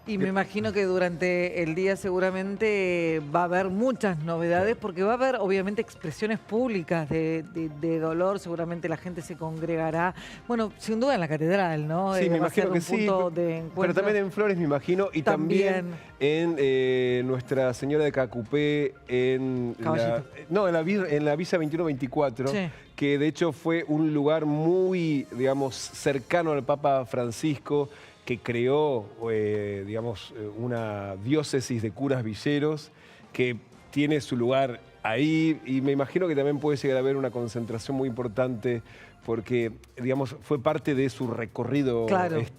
Y me imagino que durante el día seguramente va a haber muchas novedades, porque va a haber obviamente expresiones públicas de dolor, seguramente la gente se congregará, bueno, sin duda en la catedral, ¿no? Sí, me Va a ser imagino que un sí, punto de encuentro. pero también en Flores, me imagino, y también en Nuestra Señora de Cacupé, en Caballito. en la Villa 2124, Sí. que de hecho fue un lugar muy, digamos, cercano al Papa Francisco, que creó, digamos, una diócesis de curas villeros, que tiene su lugar ahí, y me imagino que también puede llegar a haber una concentración muy importante, porque, digamos, fue parte de su recorrido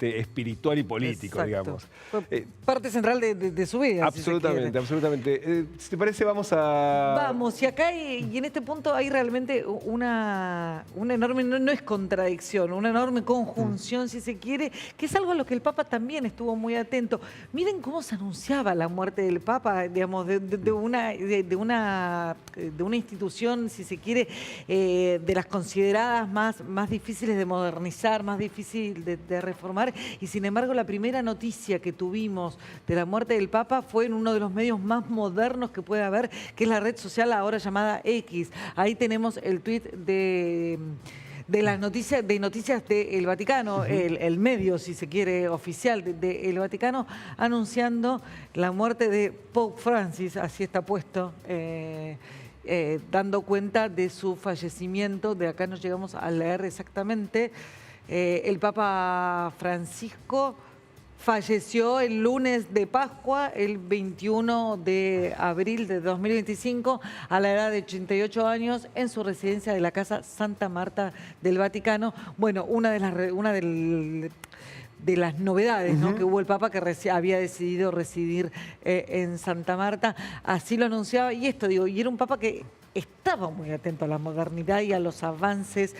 espiritual y político, digamos. Fue parte central de su vida, Absolutamente, si se quiere. absolutamente. Si te parece, vamos a... Vamos, y acá y en este punto hay realmente una enorme, no es contradicción, una enorme conjunción, si se quiere, que es algo a lo que el Papa también estuvo muy atento. Miren cómo se anunciaba la muerte del Papa, digamos, de una institución, si se quiere, de las consideradas más difíciles de modernizar, más difícil de reformar, y sin embargo la primera noticia que tuvimos de la muerte del Papa fue en uno de los medios más modernos que puede haber, que es la red social ahora llamada X. Ahí tenemos el tuit de las noticias, de Noticias del Vaticano, el medio, si se quiere, oficial del Vaticano, anunciando la muerte de Pope Francis, así está puesto, dando cuenta de su fallecimiento. De acá nos llegamos a leer exactamente. El Papa Francisco falleció el lunes de Pascua, el 21 de abril de 2025, a la edad de 88 años, en su residencia de la Casa Santa Marta del Vaticano. Bueno, una de las novedades, ¿no?, que hubo el Papa, que había decidido residir en Santa Marta. Así lo anunciaba, y esto digo, y era un Papa que estaba muy atento a la modernidad y a los avances.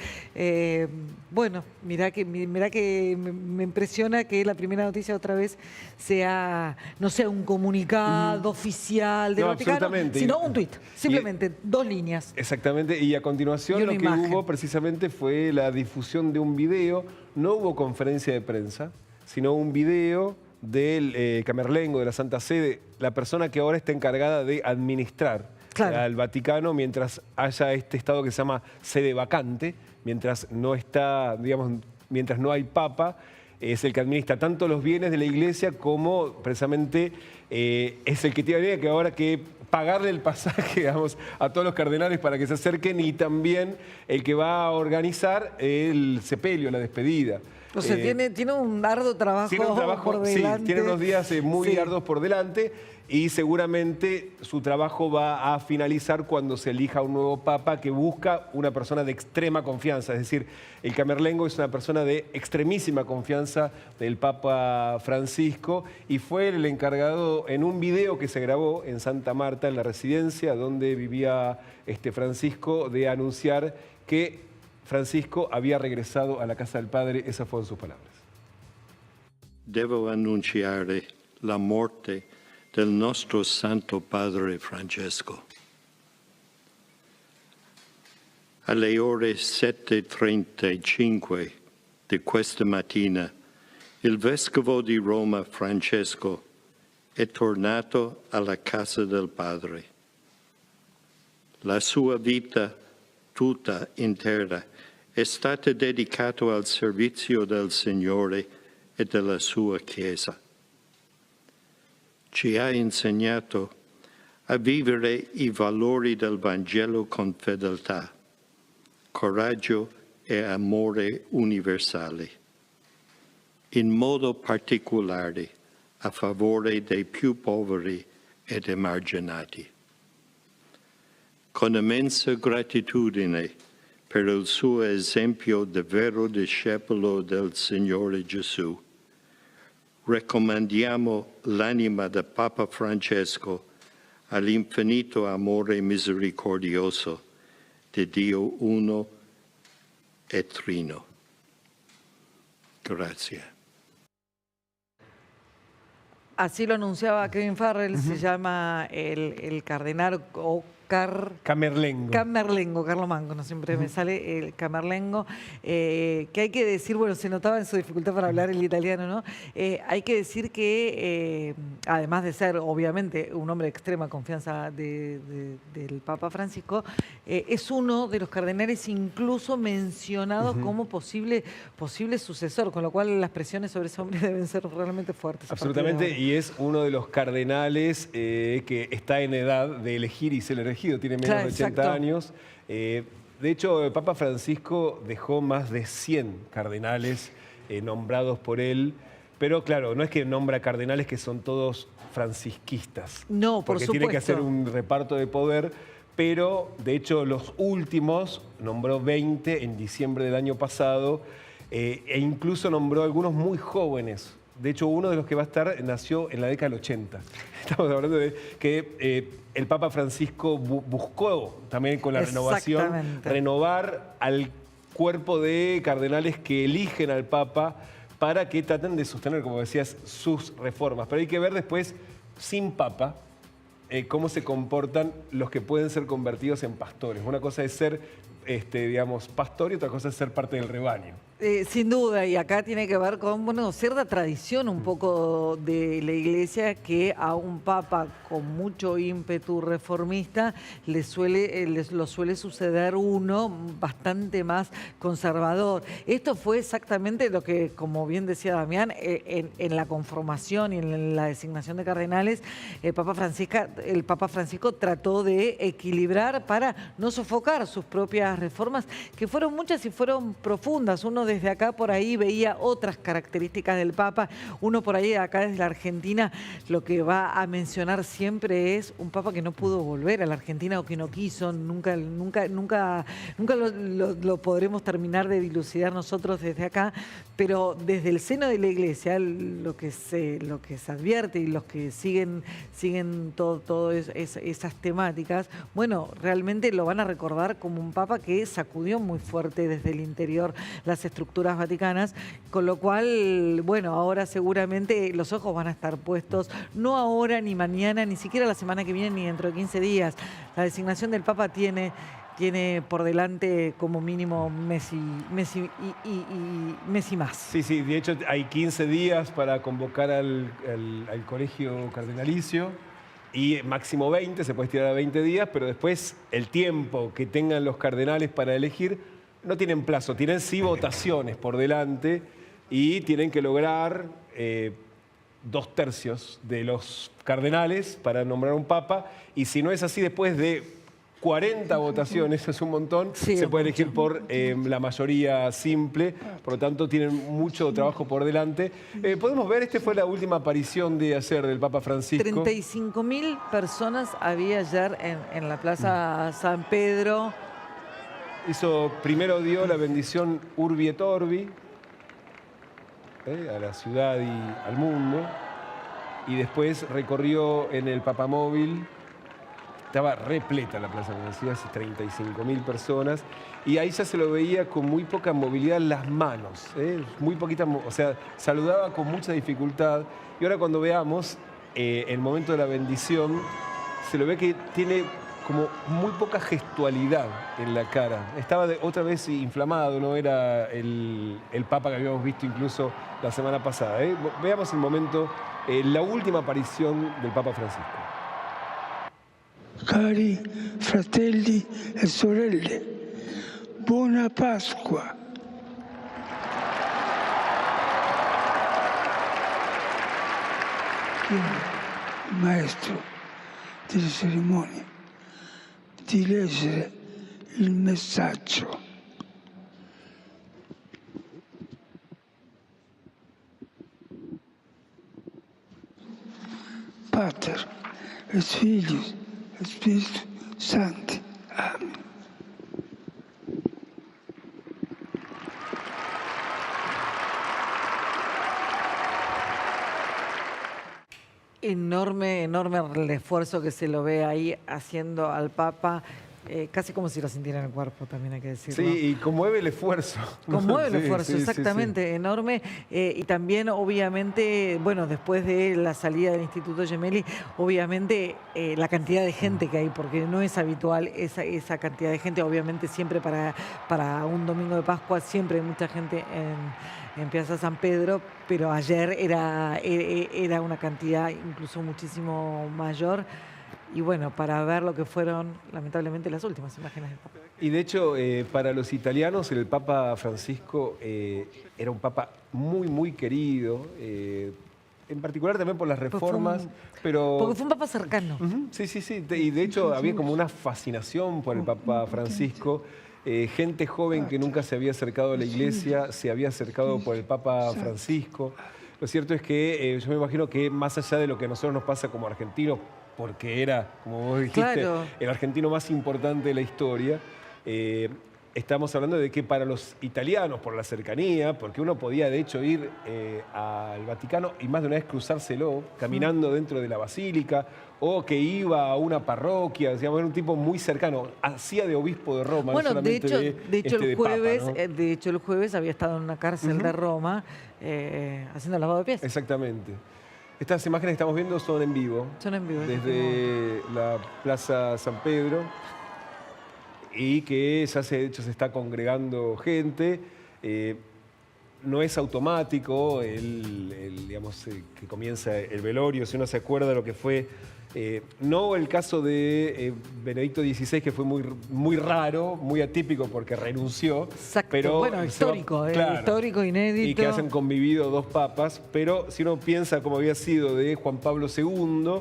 Bueno, mirá que me impresiona que la primera noticia otra vez sea, no sea un comunicado oficial del Vaticano, sino un tuit, simplemente 2 líneas. Exactamente, y a continuación lo que hubo precisamente fue la difusión de un video. No hubo conferencia de prensa, sino un video del Camerlengo de la Santa Sede, la persona que ahora está encargada de administrar al Vaticano mientras haya este estado que se llama sede vacante, mientras no está, digamos, mientras no hay Papa. Es el que administra tanto los bienes de la Iglesia como precisamente es el que tiene que ahora que pagarle el pasaje, digamos, a todos los cardenales para que se acerquen, y también el que va a organizar el sepelio, la despedida. O sea, tiene un arduo trabajo, por delante. Sí, tiene unos días muy arduos por delante, y seguramente su trabajo va a finalizar cuando se elija un nuevo Papa que busca una persona de extrema confianza. Es decir, el Camerlengo es una persona de extremísima confianza del Papa Francisco, y fue el encargado en un video que se grabó en Santa Marta, en la residencia donde vivía Francisco, de anunciar que Francisco había regresado a la casa del Padre. Esas fueron sus palabras. Devo annunciare la morte del nostro Santo Padre Francesco. Alle ore 7:35 di questa mattina, il Vescovo di Roma Francesco è tornato alla casa del Padre. La sua vita tutta intera è stata dedicata al servizio del Signore e della sua Chiesa. Ci ha insegnato a vivere i valori del Vangelo con fedeltà, coraggio e amore universali, in modo particolare a favore dei più poveri ed emarginati. Con immensa gratitudine per il suo esempio di vero discepolo del Signore Gesù, raccomandiamo l'anima del Papa Francesco all'infinito amore misericordioso di Dio uno e trino. Grazie. Así lo anunciaba Kevin Farrell. Se llama el cardenal, o Camerlengo. Camerlengo, Carlomagno, no siempre me sale el Camerlengo, que hay que decir, bueno, se notaba en su dificultad para hablar el italiano, ¿no? Hay que decir que, además de ser, obviamente, un hombre de extrema confianza del Papa Francisco, es uno de los cardenales incluso mencionado como posible sucesor, con lo cual las presiones sobre ese hombre deben ser realmente fuertes. Absolutamente, y es uno de los cardenales que está en edad de elegir y ser elegido, tiene menos de 80 años. De hecho, el Papa Francisco dejó más de 100 cardenales nombrados por él, pero claro, no es que nombra cardenales que son todos francisquistas. No, por supuesto. Porque tiene que hacer un reparto de poder, pero de hecho los últimos nombró 20 en diciembre del año pasado e incluso nombró algunos muy jóvenes. De hecho, uno de los que va a estar nació en la década del 80. Estamos hablando de que el Papa Francisco buscó también con la renovación renovar al cuerpo de cardenales que eligen al Papa para que traten de sostener, como decías, sus reformas. Pero hay que ver después, sin Papa, cómo se comportan los que pueden ser convertidos en pastores. Una cosa es ser, digamos, pastor y otra cosa es ser parte del rebaño. Sin duda, y acá tiene que ver con, bueno, cierta tradición un poco de la Iglesia, que a un papa con mucho ímpetu reformista lo suele suceder uno bastante más conservador. Esto fue exactamente lo que, como bien decía Damián, en la conformación y en la designación de cardenales, el Papa Francisco trató de equilibrar para no sofocar sus propias reformas, que fueron muchas y fueron profundas. Uno desde acá por ahí veía otras características del Papa. Uno por ahí acá desde la Argentina lo que va a mencionar siempre es un Papa que no pudo volver a la Argentina o que no quiso. Nunca lo podremos terminar de dilucidar nosotros desde acá, pero desde el seno de la Iglesia lo que se advierte y los que siguen todas esas temáticas, bueno, realmente lo van a recordar como un Papa que sacudió muy fuerte desde el interior las estructuras vaticanas, con lo cual, bueno, ahora seguramente los ojos van a estar puestos, no ahora, ni mañana, ni siquiera la semana que viene, ni dentro de 15 días. La designación del Papa tiene por delante como mínimo mes y más. Sí, de hecho hay 15 días para convocar al colegio cardenalicio y máximo 20, se puede estirar a 20 días, pero después el tiempo que tengan los cardenales para elegir no tienen plazo, tienen sí votaciones por delante y tienen que lograr 2/3 de los cardenales para nombrar un papa, y si no es así, después de 40 votaciones, es un montón, sí, se puede elegir por la mayoría simple, por lo tanto tienen mucho trabajo por delante. Podemos ver, fue la última aparición de ayer del Papa Francisco. 35.000 personas había ayer en la Plaza San Pedro. Primero dio la bendición Urbi et Orbi a la ciudad y al mundo, y después recorrió en el papamóvil. Estaba repleta la plaza, como decía, hace 35.000 personas, y ahí ya se lo veía con muy poca movilidad en las manos, muy poquita, o sea, saludaba con mucha dificultad. Y ahora cuando veamos el momento de la bendición, se lo ve que tiene como muy poca gestualidad en la cara. Estaba otra vez inflamado, no era el Papa que habíamos visto incluso la semana pasada. Veamos el momento, la última aparición del Papa Francisco. Cari fratelli e sorelle, buona Pasqua. Il maestro delle cerimonie di leggere il messaggio. Pater et Filius et Spiritus Sancti. Amen. Enorme el esfuerzo que se lo ve ahí haciendo al Papa. casi como si lo sintiera en el cuerpo, también hay que decirlo. Sí, y conmueve el esfuerzo. Conmueve el Sí, esfuerzo, sí, exactamente, sí. enorme. Y también, obviamente, bueno, después de la salida del Instituto Gemelli, obviamente la cantidad de gente que hay, porque no es habitual esa cantidad de gente, obviamente siempre para un domingo de Pascua, siempre hay mucha gente en Piazza San Pedro, pero ayer era una cantidad incluso muchísimo mayor. Y bueno, para ver lo que fueron, lamentablemente, las últimas imágenes del Papa. Y de hecho, para los italianos, el Papa Francisco era un Papa muy, muy querido, en particular también por las reformas, pero... Porque fue un Papa cercano. Sí, sí, sí. Y de hecho había como una fascinación por el Papa Francisco. Gente joven que nunca se había acercado a la iglesia se había acercado por el Papa Francisco. Lo cierto es que yo me imagino que más allá de lo que a nosotros nos pasa como argentinos, porque era, como vos dijiste, claro, el argentino más importante de la historia, estamos hablando de que para los italianos, por la cercanía, porque uno podía de hecho ir al Vaticano y más de una vez cruzárselo caminando dentro de la basílica, o que iba a una parroquia, digamos, era un tipo muy cercano, hacía de obispo de Roma. Bueno, no de hecho, solamente el jueves, Papa, ¿no? de hecho el jueves había estado en una cárcel de Roma haciendo lavado de pies. Exactamente. Estas imágenes que estamos viendo son en vivo. Son en vivo. Desde la Plaza San Pedro, y que ya de hecho se está congregando gente. No es automático digamos, que comienza el velorio, si uno se acuerda de lo que fue. No el caso de Benedicto XVI, que fue muy, muy raro, muy atípico porque renunció. Exacto, pero bueno, histórico, claro, histórico, inédito. Y que hayan convivido dos papas, pero si uno piensa cómo había sido de Juan Pablo II,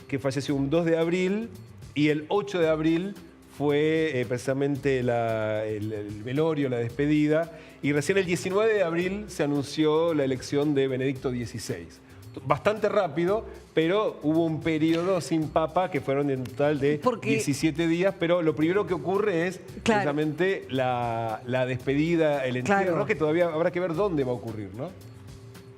que falleció un 2 de abril, y el 8 de abril fue precisamente el velorio, la despedida, y recién el 19 de abril se anunció la elección de Benedicto XVI. Bastante rápido, pero hubo un periodo sin papa que fueron en total de 17 días, pero lo primero que ocurre es precisamente la despedida, el entierro, ¿no? Que todavía habrá que ver dónde va a ocurrir, ¿no?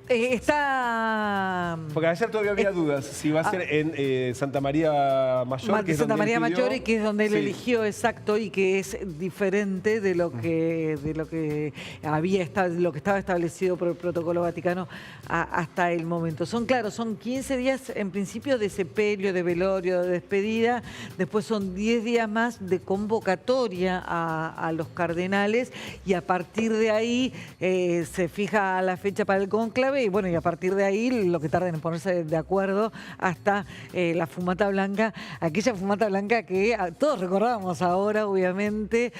Está... Porque ayer todavía había dudas si va a ser en Santa María Mayor, que es Santa María Mayor, y que es donde él sí. eligió, exacto, y que es diferente de lo que lo que estaba establecido por el protocolo vaticano hasta el momento. Son 15 días en principio de sepelio, de velorio, de despedida. Después son 10 días más de convocatoria a los cardenales, y a partir de ahí se fija la fecha para el cónclave. Y bueno, y a partir de ahí lo que tarden en ponerse de acuerdo hasta la fumata blanca, aquella fumata blanca que todos recordamos ahora, obviamente,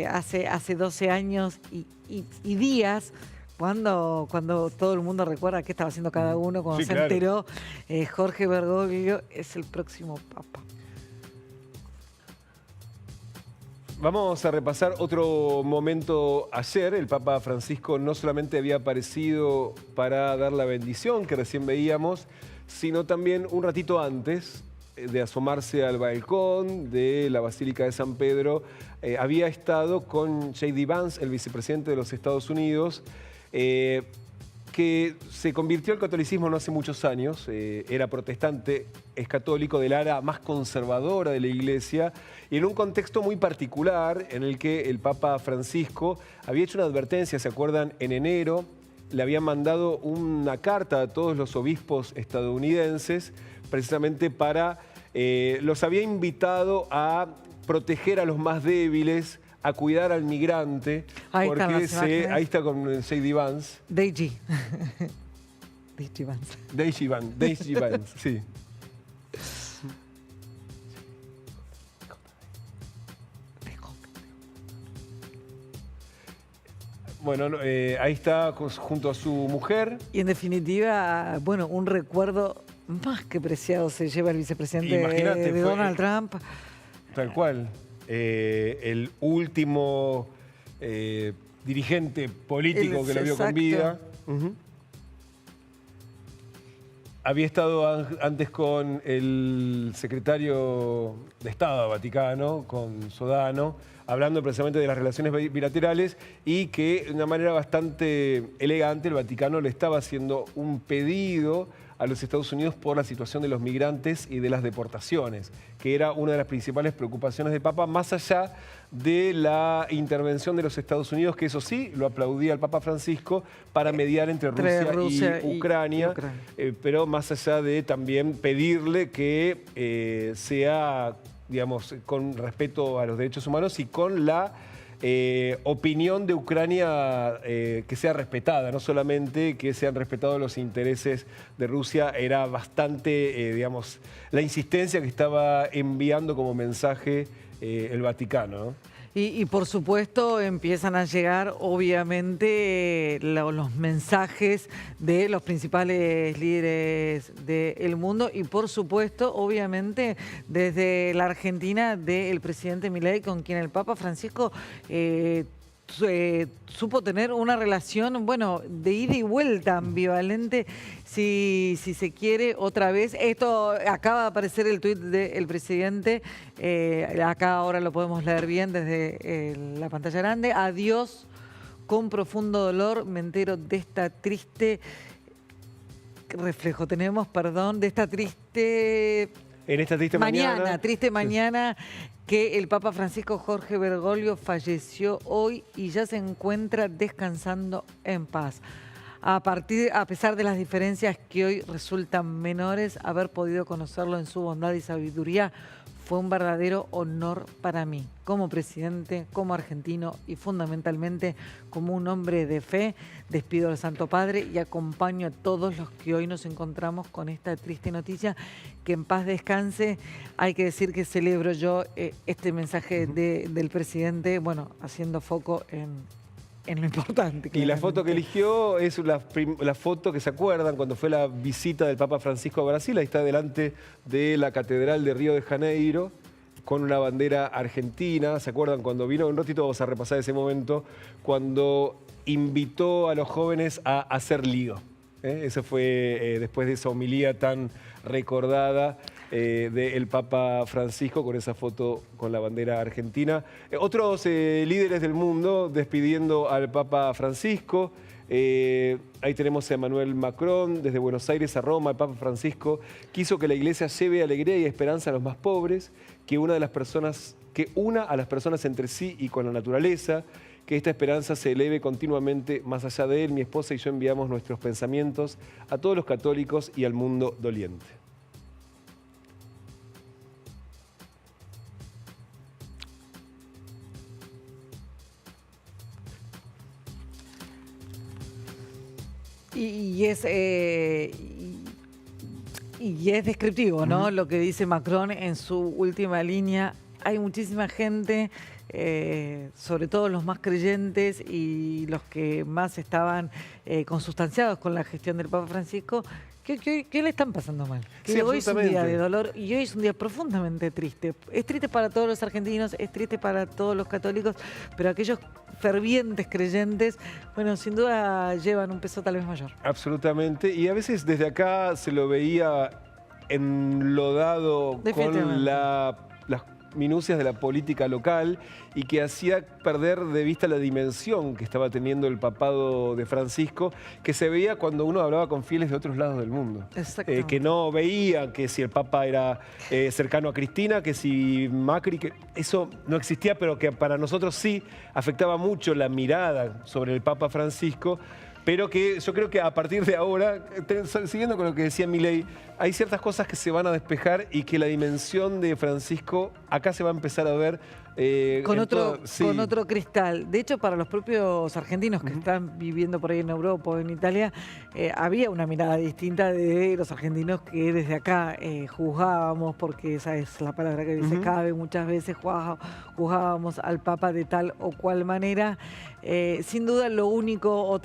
hace 12 años y días, cuando todo el mundo recuerda qué estaba haciendo cada uno, cuando se enteró Jorge Bergoglio es el próximo papa. Vamos a repasar otro momento ayer. El Papa Francisco no solamente había aparecido para dar la bendición que recién veíamos, sino también un ratito antes de asomarse al balcón de la Basílica de San Pedro, había estado con J.D. Vance, el vicepresidente de los Estados Unidos, que se convirtió al catolicismo no hace muchos años, era protestante, es católico, del ala más conservadora de la Iglesia, y en un contexto muy particular en el que el Papa Francisco había hecho una advertencia, ¿se acuerdan? En enero le habían mandado una carta a todos los obispos estadounidenses, precisamente los había invitado a proteger a los más débiles, a cuidar al migrante, ahí está con J.D. Vance. Deji Vance, sí. Bueno, ahí está junto a su mujer. Y en definitiva, bueno, un recuerdo más que preciado se lleva el vicepresidente de Donald Trump. Tal cual. El último dirigente político que lo vio con vida. Había estado antes con el secretario de Estado Vaticano, con Sodano, hablando precisamente de las relaciones bilaterales, y que de una manera bastante elegante el Vaticano le estaba haciendo un pedido a los Estados Unidos por la situación de los migrantes y de las deportaciones, que era una de las principales preocupaciones del Papa, más allá de la intervención de los Estados Unidos, que eso sí, lo aplaudía el Papa Francisco, para mediar entre Rusia y Ucrania, pero más allá de también pedirle que sea, digamos, con respeto a los derechos humanos y con la opinión de Ucrania que sea respetada, no solamente que sean respetados los intereses de Rusia. Era bastante, digamos, la insistencia que estaba enviando como mensaje el Vaticano, ¿no? Y por supuesto empiezan a llegar obviamente los mensajes de los principales líderes del mundo y por supuesto obviamente desde la Argentina del presidente Milei, con quien el Papa Francisco supo tener una relación, bueno, de ida y vuelta, ambivalente, si se quiere, otra vez. Esto acaba de aparecer el tuit del presidente, acá ahora lo podemos leer bien desde la pantalla grande. Adiós, con profundo dolor me entero de esta triste reflejo. Tenemos, perdón, de esta triste... En esta triste mañana. Triste mañana, que el Papa Francisco Jorge Bergoglio falleció hoy y ya se encuentra descansando en paz. A pesar de las diferencias que hoy resultan menores, haber podido conocerlo en su bondad y sabiduría fue un verdadero honor para mí, como presidente, como argentino y fundamentalmente como un hombre de fe. Despido al Santo Padre y acompaño a todos los que hoy nos encontramos con esta triste noticia. Que en paz descanse. Hay que decir que celebro yo este mensaje del presidente, bueno, haciendo foco en lo importante. Y la foto que eligió es la foto que se acuerdan cuando fue la visita del Papa Francisco a Brasil. Ahí está delante de la Catedral de Río de Janeiro con una bandera argentina. ¿Se acuerdan cuando vino? Un ratito vamos a repasar ese momento, cuando invitó a los jóvenes a hacer lío. Eso fue después de esa homilía tan recordada del Papa Francisco, con esa foto con la bandera argentina. Otros líderes del mundo despidiendo al Papa Francisco. Ahí tenemos a Emmanuel Macron, desde Buenos Aires a Roma. El Papa Francisco quiso que la Iglesia lleve alegría y esperanza a los más pobres, que una a las personas entre sí y con la naturaleza, que esta esperanza se eleve continuamente más allá de él. Mi esposa y yo enviamos nuestros pensamientos a todos los católicos y al mundo doliente. Y es descriptivo, ¿no? Lo que dice Macron en su última línea. Hay muchísima gente, sobre todo los más creyentes y los que más estaban consustanciados con la gestión del Papa Francisco, que le están pasando mal. Que sí, hoy es un día de dolor y hoy es un día profundamente triste. Es triste para todos los argentinos, es triste para todos los católicos, pero aquellos fervientes creyentes, bueno, sin duda llevan un peso tal vez mayor. Absolutamente, y a veces desde acá se lo veía enlodado con las minucias de la política local y que hacía perder de vista la dimensión que estaba teniendo el papado de Francisco, que se veía cuando uno hablaba con fieles de otros lados del mundo. Que no veía que si el Papa era cercano a Cristina, que si Macri, que eso no existía, pero que para nosotros sí afectaba mucho la mirada sobre el Papa Francisco. Pero que yo creo que a partir de ahora, siguiendo con lo que decía Milei, hay ciertas cosas que se van a despejar y que la dimensión de Francisco acá se va a empezar a ver con otro cristal. De hecho, para los propios argentinos que están viviendo por ahí en Europa o en Italia, había una mirada distinta de los argentinos que desde acá juzgábamos, porque esa es la palabra que se cabe, muchas veces juzgábamos al Papa de tal o cual manera. Sin duda lo único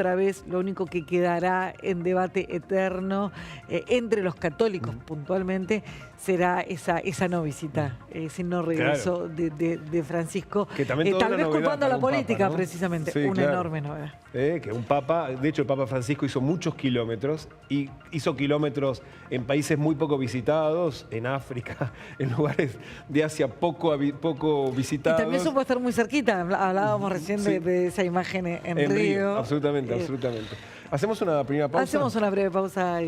que quedará en debate eterno entre los católicos puntualmente será esa no visita, ese no regreso de Francisco, que también tal vez culpando a la política, Papa, ¿no? precisamente, sí, una enorme novedad. Que un Papa, de hecho el Papa Francisco hizo muchos kilómetros y hizo kilómetros en países muy poco visitados, en África, en lugares de Asia poco visitados. Y también supo estar muy cerquita, hablábamos recién de esa imagen en Río. Absolutamente. Hacemos una primera pausa. Hacemos una breve pausa.